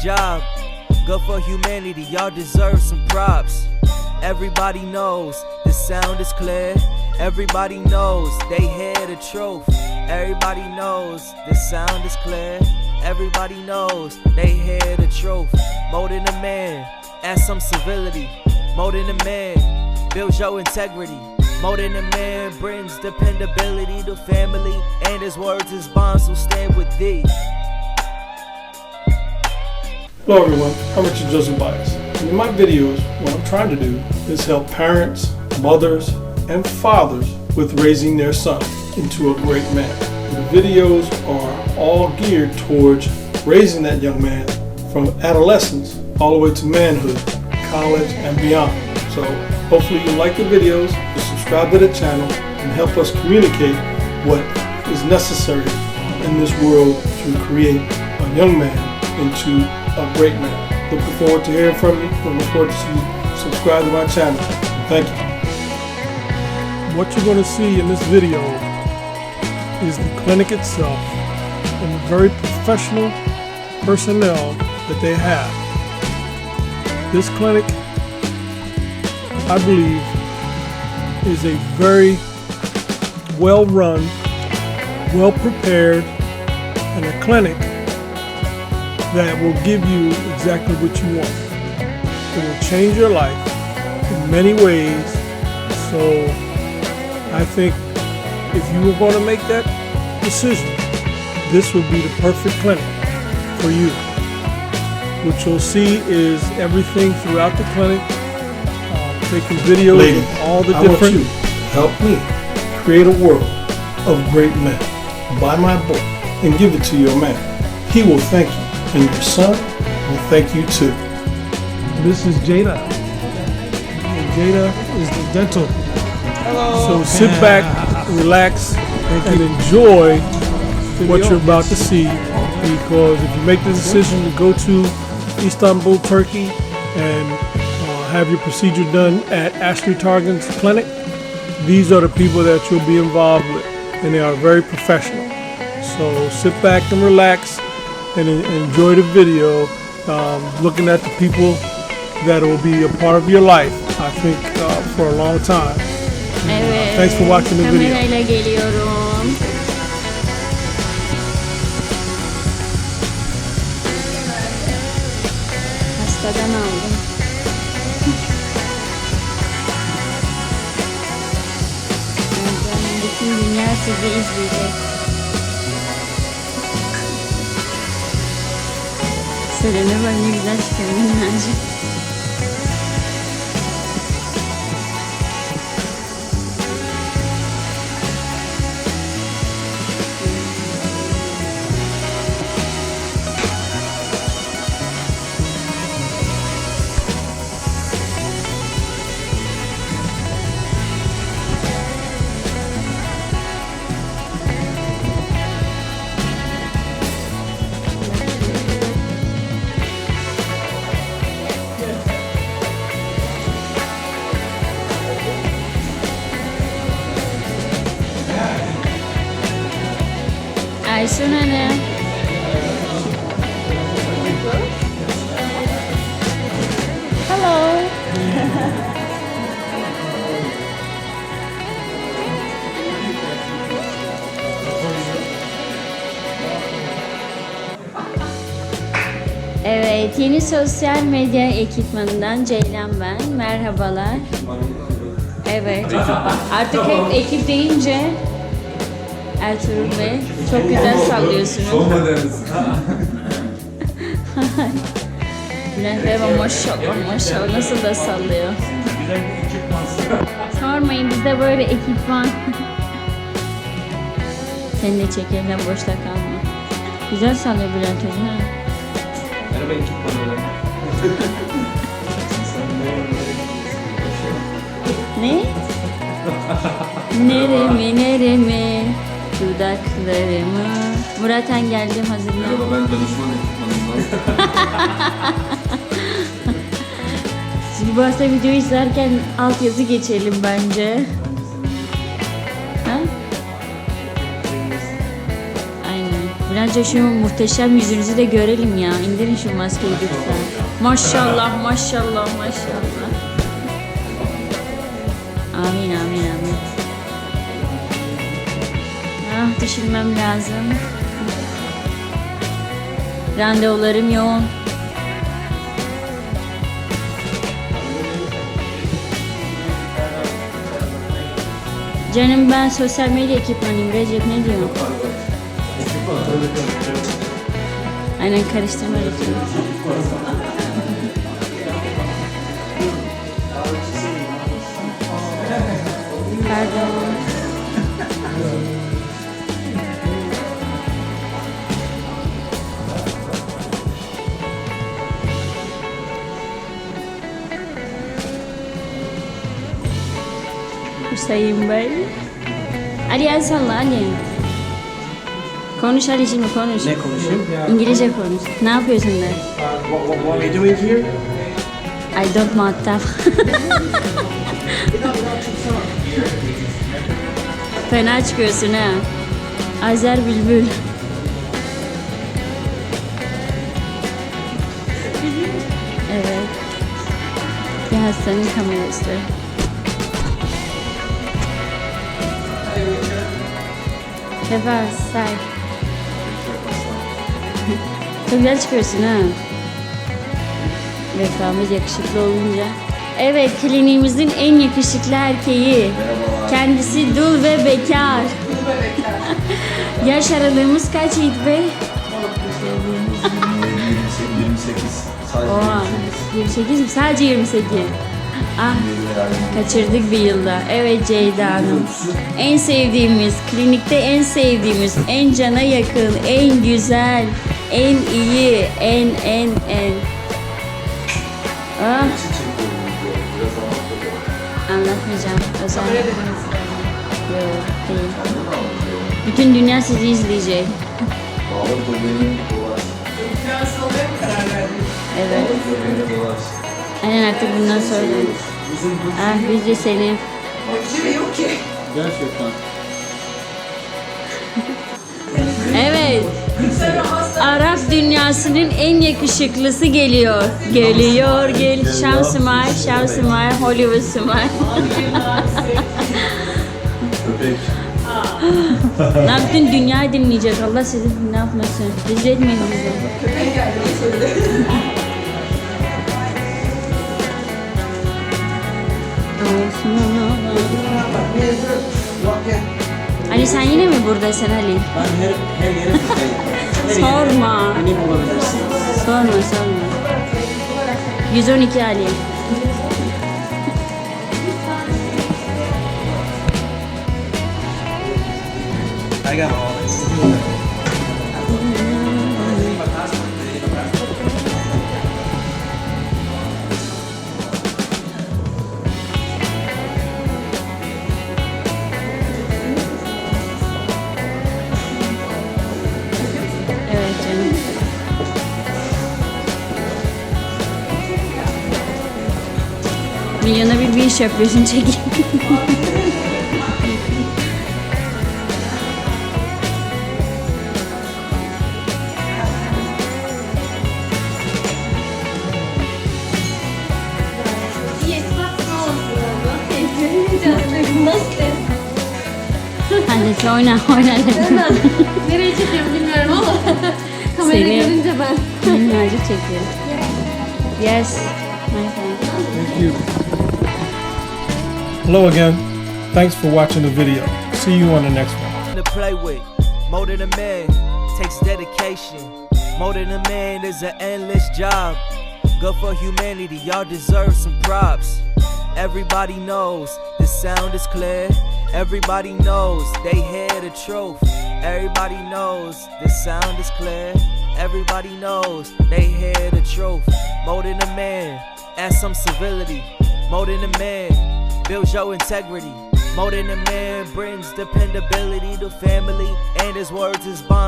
job, good for humanity, y'all deserve some props. Everybody knows the sound is clear. Everybody knows they hear the truth. Everybody knows the sound is clear. Everybody knows they hear the truth. More than a man, add some civility. More than a man, builds your integrity. More than a man brings dependability to family, and his words is bonds will stand with thee. Hello everyone, I'm Richard Joseph Bias. In my videos, what I'm trying to do is help parents, mothers, and fathers with raising their son into a great man. The videos are all geared towards raising that young man from adolescence all the way to manhood, college, and beyond. So hopefully you like the videos, you subscribe to the channel, and help us communicate what is necessary in this world to create a young man into a great man. Looking forward to hearing from you. Looking forward to see you subscribe to my channel. Thank you. What you're going to see in this video is the clinic itself and the very professional personnel that they have. This clinic, I believe, is a very well run, well prepared, and a clinic that will give you exactly what you want. It will change your life in many ways. So I think if you were going to make that decision, this would be the perfect clinic for you. What you'll see is everything throughout the clinic, taking videos Lady, of all the I different... want you to help me create a world of great men. Buy my book and give it to your man. He will thank you. And your son will thank you too. This is Jada. And Jada is the dental. Hello. So sit back, relax, and enjoy what you're about to see. Because if you make the decision to go to Istanbul, Turkey, and have your procedure done at Asli Tarcan's clinic, these are the people that you'll be involved with, and they are very professional. So sit back and relax and enjoy the video, looking at the people that will be a part of your life, I think, for a long time. Evet. Thanks for watching the video. Kamerayla geliyorum. Hastadan aldım. Bütün dünya sizi izleyecek. Selene bak ne güzel çıkıyor minnacık. Aysun Hanım. Hello. Evet, yeni sosyal medya ekipmanından Ceylan ben. Merhabalar. Evet. Artık hep ekip deyince Ertuğrul Bey çok güzel sallıyorsunuz. Bülent Bey maşallah nasıl da sallıyor. Sormayın bizde böyle ekipman. Sen de çekirden boşta kalma. Güzel sallıyor Bülent Hocam. Merhaba ekipman. Ne? Neremi dudaklarımı. Murat geldim hazırlan. Merhaba ben danışman ekipmanından. Şimdi bu hafta videoyu izlerken altyazı geçelim bence. Ha? Aynen. Birazca şu muhteşem yüzünüzü de görelim ya. İndirin şu maskeyi lütfen. Maşallah, maşallah, maşallah. Amin, amin, amin. Ah, düşünmem lazım. Randevularım yoğun. Canım ben sosyal medya ekipmanıyım. Recep ne diyor? Aynen karıştırma lütfen. Pardon. Hüseyin Bey. Hadi el salla hadi. Konuş hadi şimdi konuş. Ne konuşayım? İngilizce konuş. Ne yapıyorsun de? What are you doing here? I don't muhatap. Fena çıkıyorsun ha. Azer Bülbül. Evet. Bir hastanın kamerası. Sefa say. Çok güzel çıkıyorsun ha. Vefamız yakışıklı olunca. Evet, kliniğimizin en yakışıklı erkeği. Kendisi dul ve bekar. Yaş aralığımız kaç Yiğit Bey? 28. Sadece Oha, 28 mi? Sadece 28. Ah, kaçırdık bir yılda. Evet Ceyda Hanım. En sevdiğimiz, klinikte en sevdiğimiz, en cana yakın, en güzel, en iyi, en. Ah, anlatmayacağım. Özel. Yok, değil. Bütün dünya sizi izleyecek. Evet. Aynen artık bundan sonra. Ah biz de seni. Gerçekten. Evet. Arap dünyasının en yakışıklısı geliyor. Geliyor, gel. Şam Smile, Şam Smile, Hollywood Smile. Köpek. Ne yaptın? Dünya dinleyecek. Allah sizi ne yapmasın. Rezil etmeyin bizi. Ali sen yine mi buradasın Ali? Ben her yere buradayım. Sorma. Beni bulabilirsin. Sorma. 112 Ali. I got all this. Evet canım. Milyona bir iş yapıyorsun çekin. Hadi oyna. Nereye çekiyorum bilmiyorum ama kamerayı Seni- görünce ben. Minnacık çekiyor. Yes. My friend. Hello again. Thanks for watching the video. See you on the next one. To play with, more than a man takes dedication. More than a man is an endless job. Good for humanity, y'all deserve some props. Everybody knows the sound is clear. Everybody knows they hear the truth. Everybody knows the sound is clear. Everybody knows they hear the truth. More than a man, add some civility. More than a man, builds your integrity. More than a man, brings dependability to family, and his words is bonds.